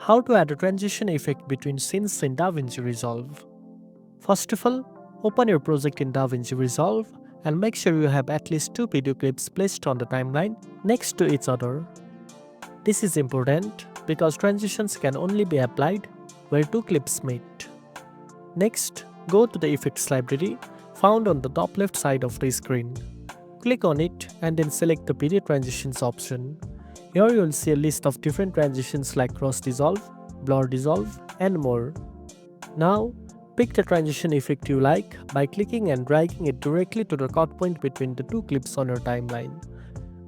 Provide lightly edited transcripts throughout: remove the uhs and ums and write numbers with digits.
How to add a transition effect between scenes in DaVinci Resolve. First of all, open your project in DaVinci Resolve and make sure you have at least 2 video clips placed on the timeline next to each other. This is important because transitions can only be applied where 2 clips meet. Next, go to the Effects library found on the top left side of the screen. Click on it and then select the Video Transitions option. Here you will see a list of different transitions like Cross Dissolve, Blur Dissolve, and more. Now, pick the transition effect you like by clicking and dragging it directly to the cut point between the 2 clips on your timeline.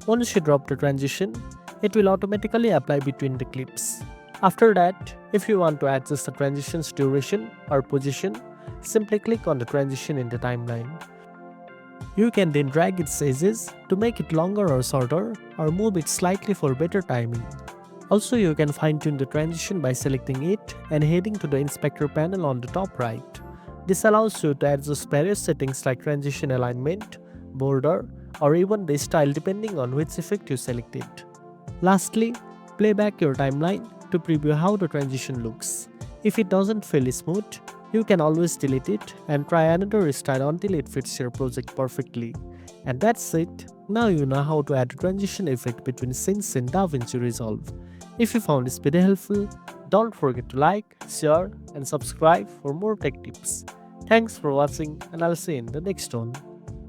Once you drop the transition, it will automatically apply between the clips. After that, if you want to adjust the transition's duration or position, simply click on the transition in the timeline. You can then drag its edges to make it longer or shorter, or move it slightly for better timing. Also, you can fine-tune the transition by selecting it and heading to the inspector panel on the top right. This allows you to adjust various settings like transition alignment, border, or even the style depending on which effect you selected. Lastly, play back your timeline to preview how the transition looks. If it doesn't feel smooth, you can always delete it and try another style until it fits your project perfectly. And that's it. Now you know how to add a transition effect between scenes in DaVinci Resolve. If you found this video helpful, don't forget to like, share, and subscribe for more tech tips. Thanks for watching, and I'll see you in the next one.